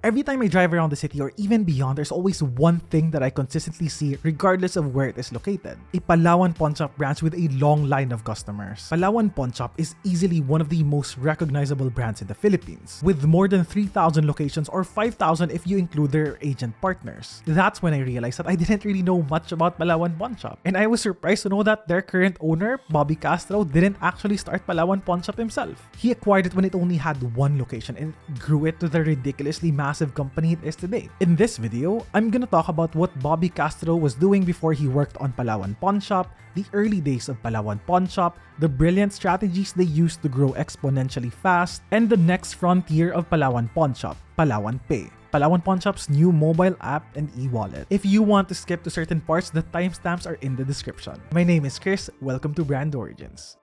Every time I drive around the city or even beyond, there's always one thing that I consistently see regardless of where it is located. A Palawan Pawnshop branch with a long line of customers. Palawan Pawnshop is easily one of the most recognizable brands in the Philippines, with more than 3,000 locations or 5,000 if you include their agent partners. That's when I realized that I didn't really know much about Palawan Pawnshop, and I was surprised to know that their current owner, Bobby Castro, didn't actually start Palawan Pawnshop himself. He acquired it when it only had one location and grew it to the ridiculously massive company it is today. In this video, I'm gonna talk about what Bobby Castro was doing before he worked on Palawan Pawnshop, the early days of Palawan Pawnshop, the brilliant strategies they used to grow exponentially fast, and the next frontier of Palawan Pawnshop, Palawan Pay, Palawan Pawnshop's new mobile app and e-wallet. If you want to skip to certain parts, the timestamps are in the description. My name is Chris, welcome to Brand Origins.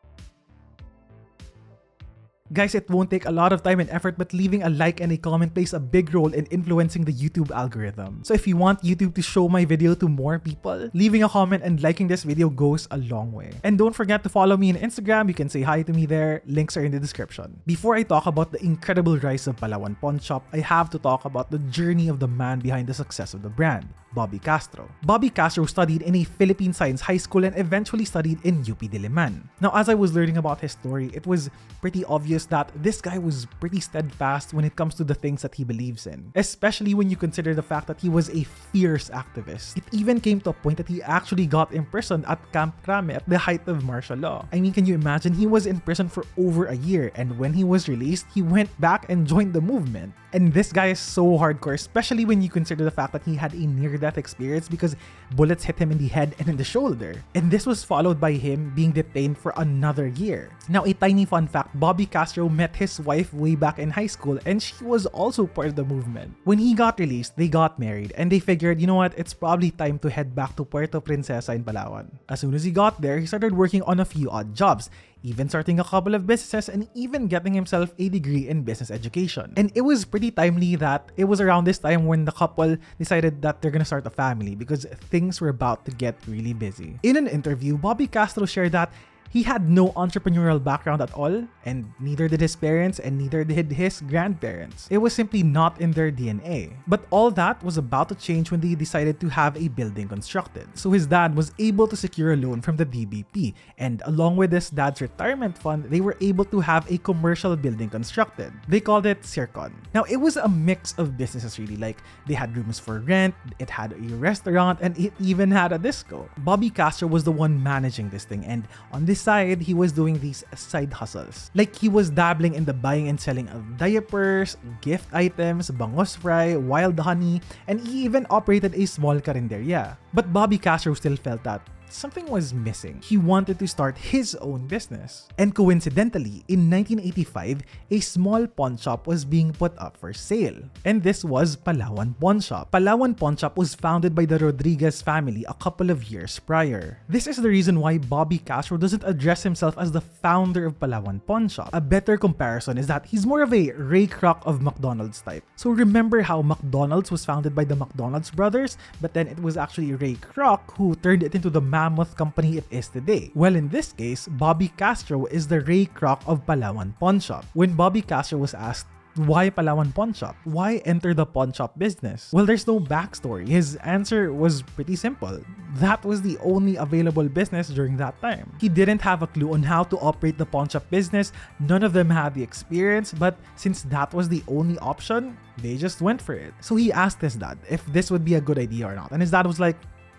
Guys, it won't take a lot of time and effort, but leaving a like and a comment plays a big role in influencing the YouTube algorithm. So if you want YouTube to show my video to more people, leaving a comment and liking this video goes a long way. And don't forget to follow me on Instagram, you can say hi to me there, links are in the description. Before I talk about the incredible rise of Palawan Pawnshop, I have to talk about the journey of the man behind the success of the brand, Bobby Castro. Bobby Castro studied in a Philippine Science High School and eventually studied in UP Diliman. Now, as I was learning about his story, it was pretty obvious that this guy was pretty steadfast when it comes to the things that he believes in, especially when you consider the fact that he was a fierce activist. It even came to a point that he actually got imprisoned at Camp Crame at the height of martial law. I mean, can you imagine? He was in prison for over a year, and when he was released, he went back and joined the movement. And this guy is so hardcore, especially when you consider the fact that he had a near-death experience because bullets hit him in the head and in the shoulder. And this was followed by him being detained for another year. Now, a tiny fun fact, Bobby Castro met his wife way back in high school and she was also part of the movement. When he got released, they got married and they figured, you know what, it's probably time to head back to Puerto Princesa in Palawan. As soon as he got there, he started working on a few odd jobs, even starting a couple of businesses and even getting himself a degree in business education. And it was pretty timely that it was around this time when the couple decided that they're gonna start a family because things were about to get really busy. In an interview, Bobby Castro shared that he had no entrepreneurial background at all, and neither did his parents and neither did his grandparents. It was simply not in their DNA. But all that was about to change when they decided to have a building constructed. So his dad was able to secure a loan from the DBP, and along with his dad's retirement fund, they were able to have a commercial building constructed. They called it Circon. Now, it was a mix of businesses really, like they had rooms for rent, it had a restaurant, and it even had a disco. Bobby Castro was the one managing this thing, and on this side, he was doing these side hustles. Like he was dabbling in the buying and selling of diapers, gift items, bangos fry, wild honey, and he even operated a small carinderia. But Bobby Castro still felt that something was missing. He wanted to start his own business. And coincidentally, in 1985, a small pawn shop was being put up for sale. And this was Palawan Pawnshop. Palawan Pawnshop was founded by the Rodriguez family a couple of years prior. This is the reason why Bobby Castro doesn't address himself as the founder of Palawan Pawnshop. A better comparison is that he's more of a Ray Kroc of McDonald's type. So remember how McDonald's was founded by the McDonald's brothers, but then it was actually Ray Kroc who turned it into the mammoth company it is today. Well, in this case, Bobby Castro is the Ray Kroc of Palawan Pawnshop. When Bobby Castro was asked, why Palawan Pawnshop? Why enter the pawn shop business? Well, there's no backstory. His answer was pretty simple. That was the only available business during that time. He didn't have a clue on how to operate the pawn shop business. None of them had the experience, but since that was the only option, they just went for it. So he asked his dad if this would be a good idea or not. And his dad was like,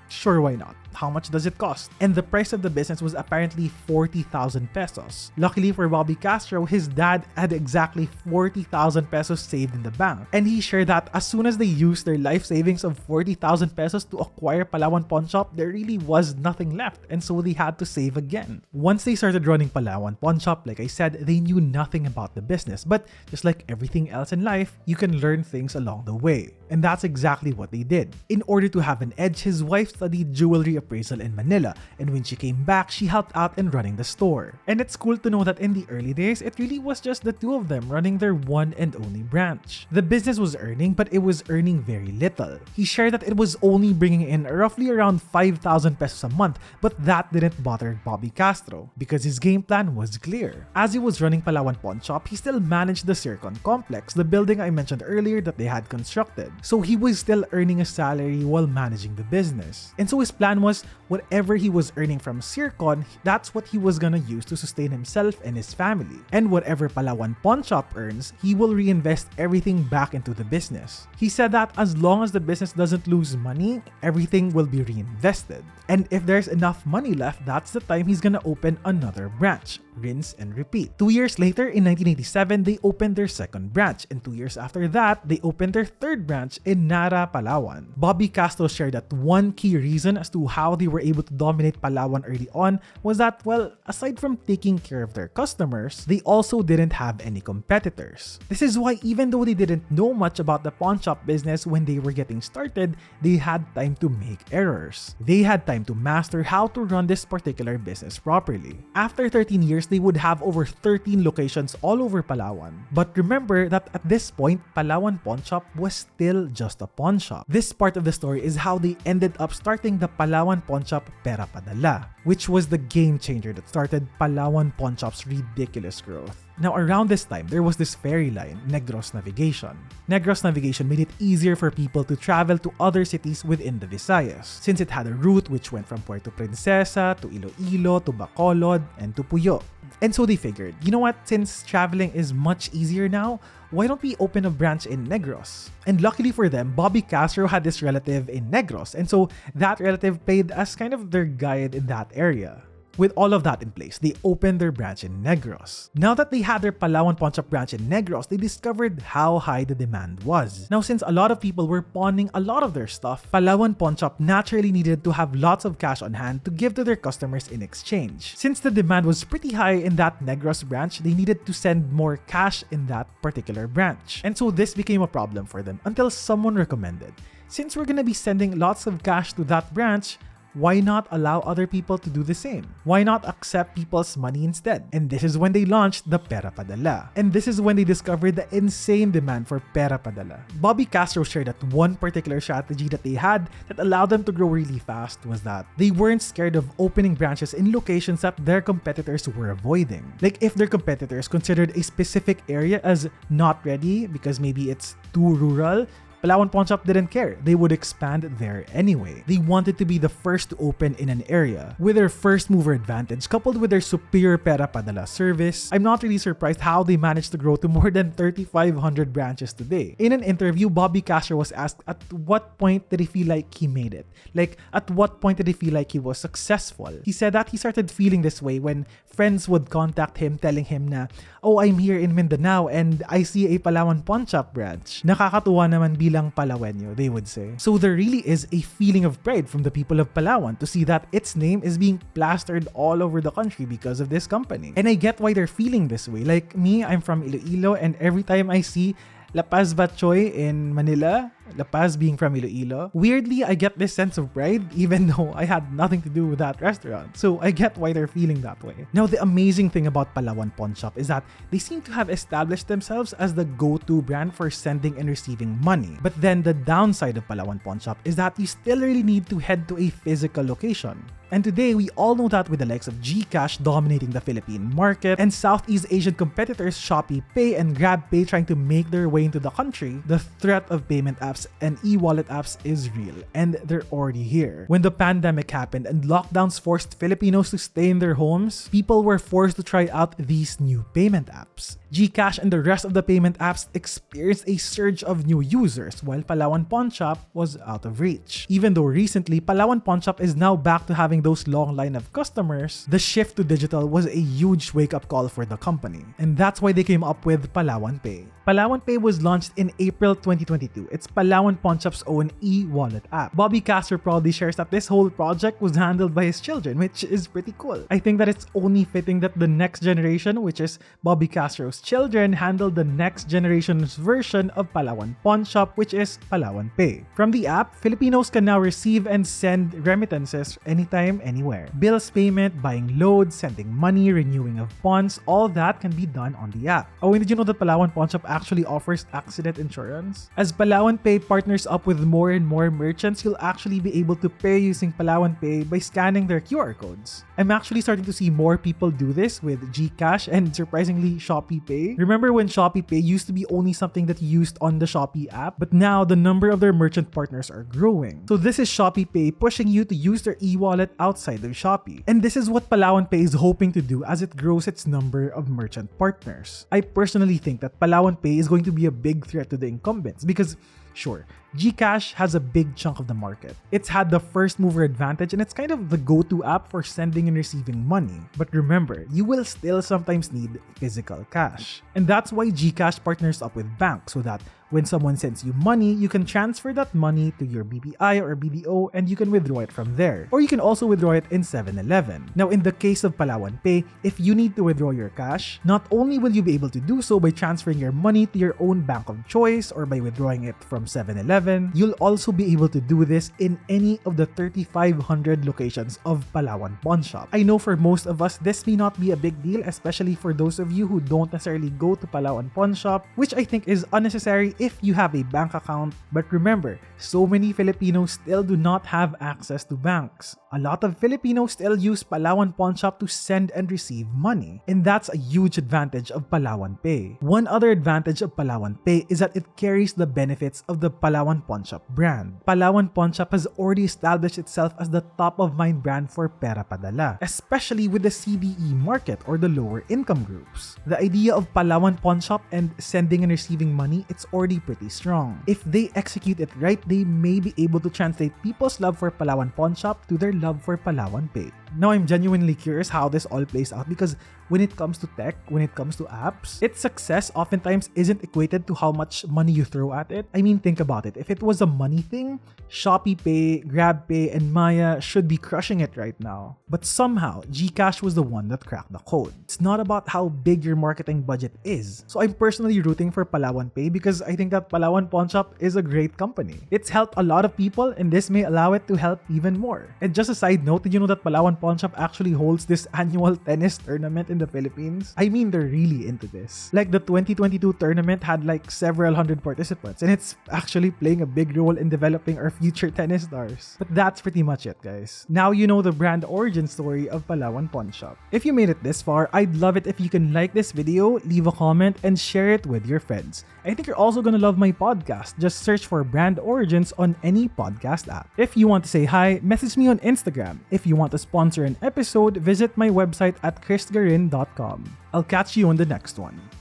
sure, why not? How much does it cost? And the price of the business was apparently 40,000 pesos. Luckily for Bobby Castro, his dad had exactly 40,000 pesos saved in the bank. And he shared that as soon as they used their life savings of 40,000 pesos to acquire Palawan Pawnshop, there really was nothing left. And so they had to save again. Once they started running Palawan Pawnshop, like I said, they knew nothing about the business. But just like everything else in life, you can learn things along the way. And that's exactly what they did. In order to have an edge, his wife studied jewelry appraisal in Manila, and when she came back, she helped out in running the store. And it's cool to know that in the early days, it really was just the two of them running their one and only branch. The business was earning, but it was earning very little. He shared that it was only bringing in roughly around 5,000 pesos a month, but that didn't bother Bobby Castro because his game plan was clear. As he was running Palawan Pawnshop, he still managed the Circon complex, the building I mentioned earlier that they had constructed. So he was still earning a salary while managing the business. And so his plan was whatever he was earning from Circon, that's what he was gonna use to sustain himself and his family. And whatever Palawan Pawnshop earns, he will reinvest everything back into the business. He said that as long as the business doesn't lose money, everything will be reinvested. And if there's enough money left, that's the time he's gonna open another branch. Rinse and repeat. 2 years later, in 1987, they opened their second branch, and 2 years after that, they opened their third branch in Nara, Palawan. Bobby Castro shared that one key reason as to how they were able to dominate Palawan early on was that, well, aside from taking care of their customers, they also didn't have any competitors. This is why even though they didn't know much about the pawn shop business when they were getting started, they had time to make errors. They had time to master how to run this particular business properly. After 13 years, they would have over 13 locations all over Palawan. But remember that at this point, Palawan Pawnshop was still just a pawn shop. This part of the story is how they ended up starting the Palawan Pawnshop Pera Padala, which was the game changer that started Palawan Pawnshop's ridiculous growth. Now, around this time, there was this ferry line, Negros Navigation. Negros Navigation made it easier for people to travel to other cities within the Visayas, since it had a route which went from Puerto Princesa to Iloilo to Bacolod and to Puyo. And so they figured, you know what, since traveling is much easier now, why don't we open a branch in Negros? And luckily for them, Bobby Castro had this relative in Negros, and so that relative played as kind of their guide in that area. With all of that in place, they opened their branch in Negros. Now that they had their Palawan Pawnshop branch in Negros, they discovered how high the demand was. Now, since a lot of people were pawning a lot of their stuff, Palawan Pawnshop naturally needed to have lots of cash on hand to give to their customers in exchange. Since the demand was pretty high in that Negros branch, they needed to send more cash in that particular branch. And so this became a problem for them until someone recommended, since we're gonna be sending lots of cash to that branch, why not allow other people to do the same? Why not accept people's money instead? And this is when they launched the Pera Padala. And this is when they discovered the insane demand for Pera Padala. Bobby Castro shared that one particular strategy that they had that allowed them to grow really fast was that they weren't scared of opening branches in locations that their competitors were avoiding. Like if their competitors considered a specific area as not ready because maybe it's too rural, Palawan Pawnshop didn't care. They would expand there anyway. They wanted to be the first to open in an area. With their first mover advantage coupled with their superior Pera Padala service, I'm not really surprised how they managed to grow to more than 3,500 branches today. In an interview, Bobby Castro was asked at what point did he feel like he made it? Like at what point did he feel like he was successful? He said that he started feeling this way when friends would contact him telling him na, oh, I'm here in Mindanao and I see a Palawan Pawnshop branch. Nakakatuwa naman bilang Palawenyo, they would say. So there really is a feeling of pride from the people of Palawan to see that its name is being plastered all over the country because of this company. And I get why they're feeling this way. Like me, I'm from Iloilo, and every time I see La Paz Batchoy in Manila, La Paz being from Iloilo, weirdly, I get this sense of pride even though I had nothing to do with that restaurant. So I get why they're feeling that way. Now, the amazing thing about Palawan Pawnshop is that they seem to have established themselves as the go-to brand for sending and receiving money. But then the downside of Palawan Pawnshop is that you still really need to head to a physical location. And today, we all know that with the likes of GCash dominating the Philippine market and Southeast Asian competitors Shopee Pay and GrabPay trying to make their way into the country, the threat of payment apps and e-wallet apps is real, and they're already here. When the pandemic happened and lockdowns forced Filipinos to stay in their homes, people were forced to try out these new payment apps. GCash and the rest of the payment apps experienced a surge of new users, while Palawan Pawnshop was out of reach. Even though recently, Palawan Pawnshop is now back to having those long line of customers, the shift to digital was a huge wake-up call for the company. And that's why they came up with Palawan Pay. Palawan Pay was launched in April 2022. It's Palawan Pawnshop's own e-wallet app. Bobby Castro proudly shares that this whole project was handled by his children, which is pretty cool. I think that it's only fitting that the next generation, which is Bobby Castro's children, handled the next generation's version of Palawan Pawnshop, which is Palawan Pay. From the app, Filipinos can now receive and send remittances anytime, anywhere. Bills payment, buying loads, sending money, renewing of bonds, all that can be done on the app. Oh, and did you know that Palawan Pawnshop actually offers accident insurance? As Palawan Pay partners up with more and more merchants, you'll actually be able to pay using Palawan Pay by scanning their QR codes. I'm actually starting to see more people do this with GCash and surprisingly Shopee Pay. Remember when Shopee Pay used to be only something that you used on the Shopee app, but now the number of their merchant partners are growing. So this is Shopee Pay pushing you to use their e-wallet outside of Shopee. And this is what Palawan Pay is hoping to do as it grows its number of merchant partners. I personally think that Palawan Pay is going to be a big threat to the incumbents because, sure, GCash has a big chunk of the market. It's had the first mover advantage and it's kind of the go-to app for sending and receiving money. But remember, you will still sometimes need physical cash. And that's why GCash partners up with banks so that when someone sends you money, you can transfer that money to your BPI or BDO and you can withdraw it from there. Or you can also withdraw it in 7-Eleven. Now, in the case of Palawan Pay, if you need to withdraw your cash, not only will you be able to do so by transferring your money to your own bank of choice or by withdrawing it from 7-Eleven, you'll also be able to do this in any of the 3,500 locations of Palawan Pawnshop. I know for most of us, this may not be a big deal, especially for those of you who don't necessarily go to Palawan Pawnshop, which I think is unnecessary if you have a bank account. But remember, so many Filipinos still do not have access to banks. A lot of Filipinos still use Palawan Pawnshop to send and receive money. And that's a huge advantage of Palawan Pay. One other advantage of Palawan Pay is that it carries the benefits of the Palawan Pawnshop brand. Palawan Pawnshop has already established itself as the top-of-mind brand for Pera Padala, especially with the CDE market or the lower income groups. The idea of Palawan Pawnshop and sending and receiving money, it's already pretty strong. If they execute it right, they may be able to translate people's love for Palawan Pawnshop to their love for Palawan Pay. Now, I'm genuinely curious how this all plays out because when it comes to tech, when it comes to apps, its success oftentimes isn't equated to how much money you throw at it. I mean, think about it. If it was a money thing, Shopee Pay, Grab Pay, and Maya should be crushing it right now. But somehow, GCash was the one that cracked the code. It's not about how big your marketing budget is. So I'm personally rooting for Palawan Pay because I think that Palawan Pawnshop is a great company. It's helped a lot of people and this may allow it to help even more. And just a side note, did you know that Palawan Pawnshop actually holds this annual tennis tournament in the Philippines? I mean, they're really into this. Like the 2022 tournament had like several hundred participants and it's actually playing a big role in developing our future tennis stars. But that's pretty much it, guys. Now you know the brand origin story of Palawan Pawnshop. If you made it this far, I'd love it if you can like this video, leave a comment, and share it with your friends. I think you're also gonna love my podcast. Just search for Brand Origins on any podcast app. If you want to say hi, message me on Instagram. If you want to sponsor an episode, visit my website at chrisgarin.com. I'll catch you on the next one.